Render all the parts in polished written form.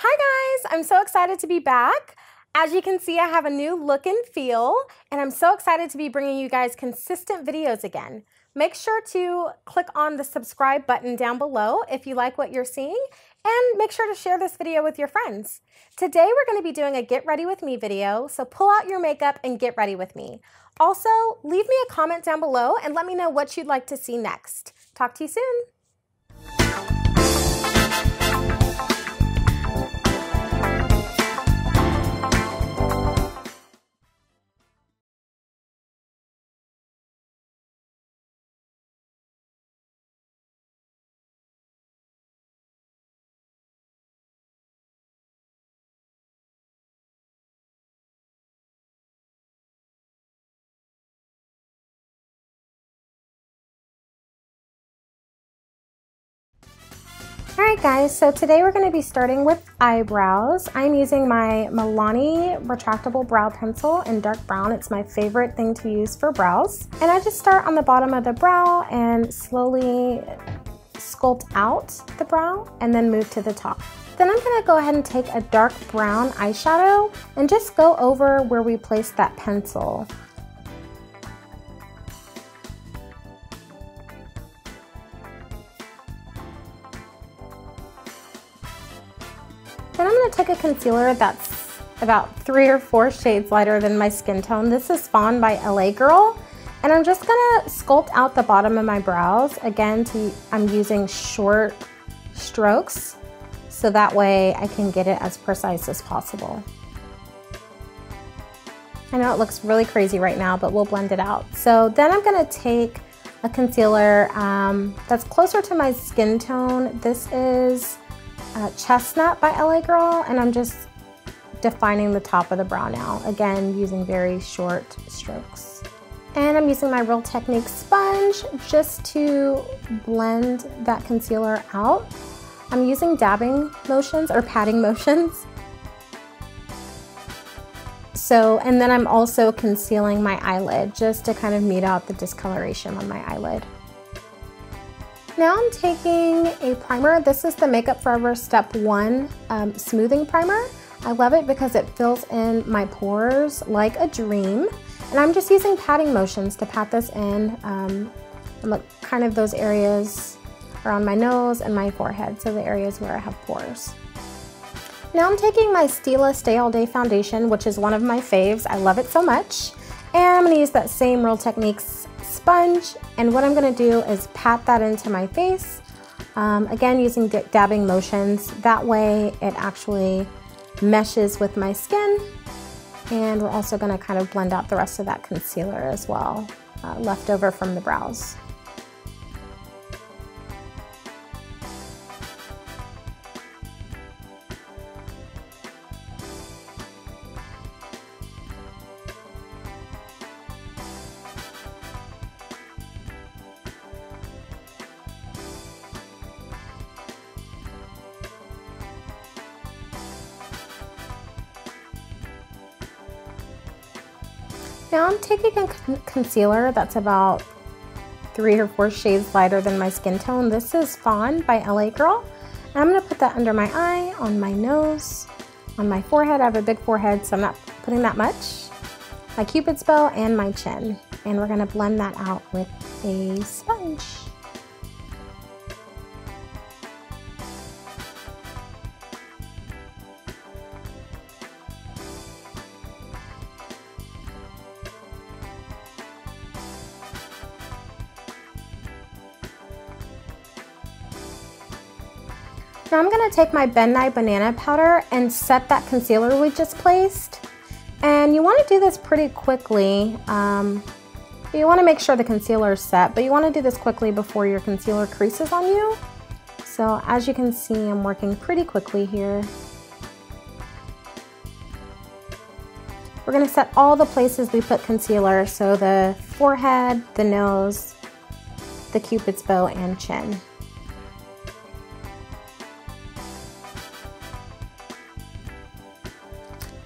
Hi guys, I'm so excited to be back. As you can see, I have a new look and feel, and I'm so excited to be bringing you guys consistent videos again. Make sure to click on the subscribe button down below if you like what you're seeing, and make sure to share this video with your friends. Today we're going to be doing a get ready with me video, so pull out your makeup and get ready with me. Also, leave me a comment down below and let me know what you'd like to see next. Talk to you soon. Alright guys, so today we're going to be starting with eyebrows. I'm using my Milani retractable brow pencil in dark brown. It's my favorite thing to use for brows. And I just start on the bottom of the brow and slowly sculpt out the brow and then move to the top. Then I'm going to go ahead and take a dark brown eyeshadow and just go over where we placed that pencil. Then I'm going to take a concealer that's about 3 or 4 shades lighter than my skin tone. This is Fawn by LA Girl. And I'm just going to sculpt out the bottom of my brows. Again, I'm using short strokes so that way I can get it as precise as possible. I know it looks really crazy right now, but we'll blend it out. So then I'm going to take a concealer that's closer to my skin tone. This is Chestnut by LA Girl, and I'm just defining the top of the brow now, again using very short strokes. And I'm using my Real Technique sponge just to blend that concealer out. I'm using dabbing motions or patting motions. And then I'm also concealing my eyelid just to kind of mute out the discoloration on my eyelid. Now I'm taking a primer. This is the Makeup Forever Step 1 Smoothing Primer. I love it because it fills in my pores like a dream. And I'm just using patting motions to pat this in. Look, kind of those areas around my nose and my forehead, so the areas where I have pores. Now I'm taking my Stila Stay All Day Foundation, which is one of my faves. I love it so much. And I'm going to use that same Real Techniques sponge, and what I'm going to do is pat that into my face, again using dabbing motions. That way it actually meshes with my skin, and we're also going to kind of blend out the rest of that concealer as well, left over from the brows. Now I'm taking a concealer that's about 3 or 4 shades lighter than my skin tone. This is Fawn by LA Girl. And I'm going to put that under my eye, on my nose, on my forehead. I have a big forehead, so I'm not putting that much. My Cupid's bow and my chin. And we're going to blend that out with a sponge. Now I'm going to take my Ben Nye Banana Powder and set that concealer we just placed. And you want to do this pretty quickly. You want to make sure the concealer is set, but you want to do this quickly before your concealer creases on you. So as you can see, I'm working pretty quickly here. We're going to set all the places we put concealer, so the forehead, the nose, the Cupid's bow, and chin.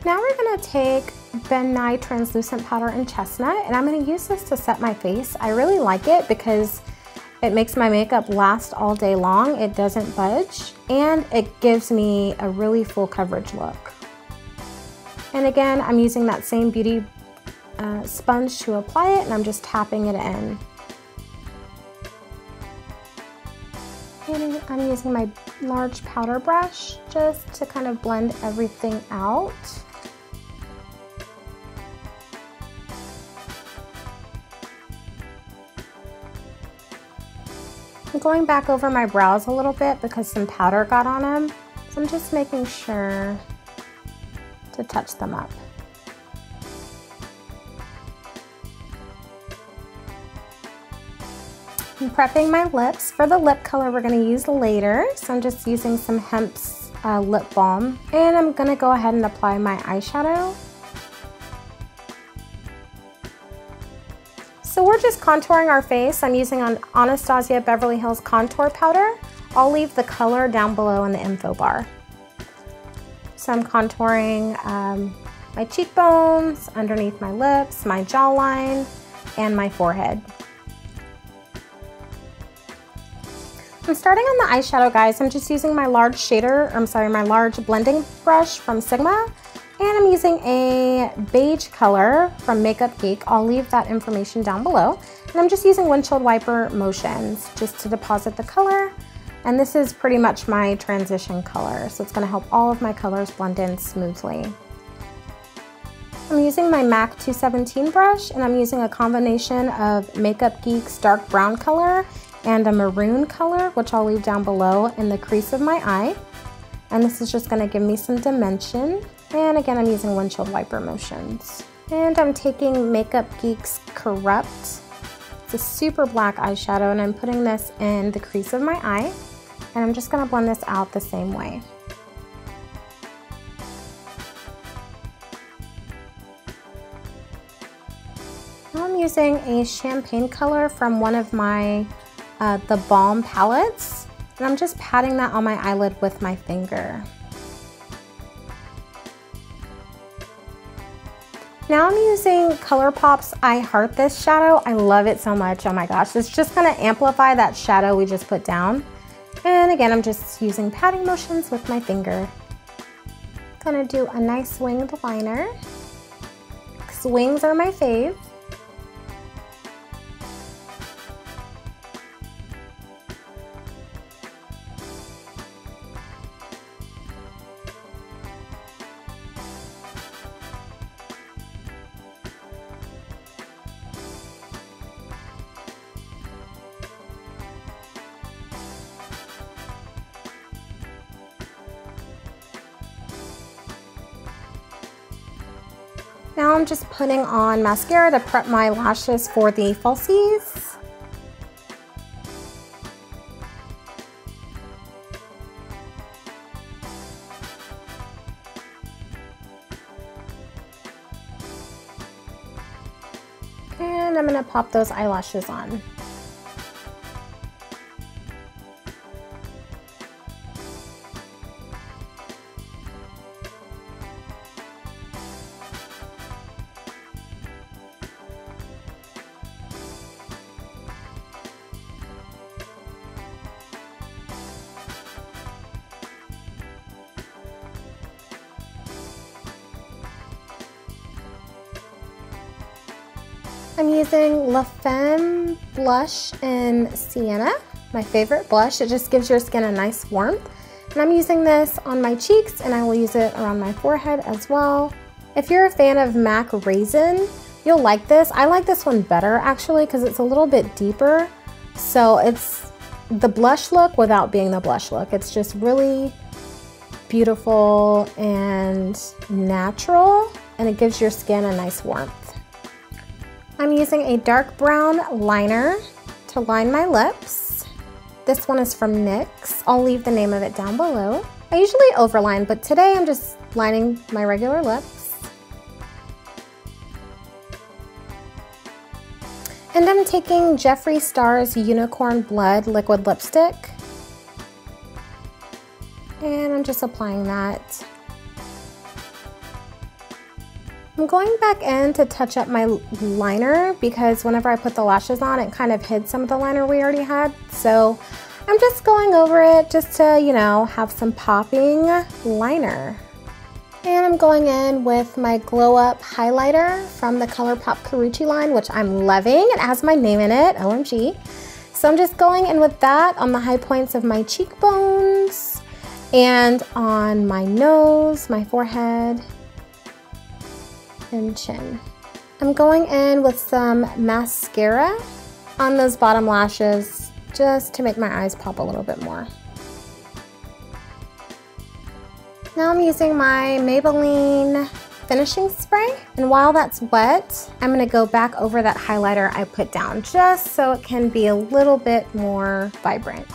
Now we're going to take Ben Nye Translucent Powder in Chestnut, and I'm going to use this to set my face. I really like it because It makes my makeup last all day long. It doesn't budge, and it gives me a really full coverage look. And again, I'm using that same beauty sponge to apply it, and I'm just tapping it in. And I'm using my large powder brush just to kind of blend everything out. I'm going back over my brows a little bit because some powder got on them, so I'm just making sure to touch them up. I'm prepping my lips for the lip color we're going to use later, so I'm just using some Hemp's lip balm, and I'm going to go ahead and apply my eyeshadow. So we're just contouring our face. I'm using an Anastasia Beverly Hills contour powder. I'll leave the color down below in the info bar. So I'm contouring my cheekbones, underneath my lips, my jawline, and my forehead. I'm starting on the eyeshadow, guys. I'm just using my large my large blending brush from Sigma. And I'm using a beige color from Makeup Geek. I'll leave that information down below. And I'm just using windshield wiper motions just to deposit the color. And this is pretty much my transition color, so it's gonna help all of my colors blend in smoothly. I'm using my MAC 217 brush, and I'm using a combination of Makeup Geek's dark brown color and a maroon color, which I'll leave down below in the crease of my eye. And this is just gonna give me some dimension. And again, I'm using windshield wiper motions. And I'm taking Makeup Geek's Corrupt. It's a super black eyeshadow, and I'm putting this in the crease of my eye. And I'm just gonna blend this out the same way. Now I'm using a champagne color from one of my the Balm palettes. And I'm just patting that on my eyelid with my finger. Now I'm using ColourPop's I Heart This shadow. I love it so much, oh my gosh. It's just gonna amplify that shadow we just put down. And again, I'm just using patting motions with my finger. Gonna do a nice winged liner. Wings are my fave. Now I'm just putting on mascara to prep my lashes for the falsies. And I'm gonna pop those eyelashes on. I'm using La Femme blush in Sienna, my favorite blush. It just gives your skin a nice warmth. And I'm using this on my cheeks, and I will use it around my forehead as well. If you're a fan of MAC Raisin, you'll like this. I like this one better actually because it's a little bit deeper. So it's the blush look without being the blush look. It's just really beautiful and natural, and it gives your skin a nice warmth. I'm using a dark brown liner to line my lips. This one is from NYX. I'll leave the name of it down below. I usually overline, but today I'm just lining my regular lips. And I'm taking Jeffree Star's Unicorn Blood liquid lipstick. And I'm just applying that. I'm I'm going back in to touch up my liner because whenever I put the lashes on, it kind of hid some of the liner we already had. So I'm just going over it just to, you know, have some popping liner. And I'm going in with my Glow Up highlighter from the ColourPop Karuchi line, which I'm loving. It has my name in it, OMG. So I'm just going in with that on the high points of my cheekbones and on my nose, my forehead, and chin. I'm going in with some mascara on those bottom lashes just to make my eyes pop a little bit more. Now I'm using my Maybelline finishing spray, and while that's wet, I'm gonna go back over that highlighter I put down just so it can be a little bit more vibrant.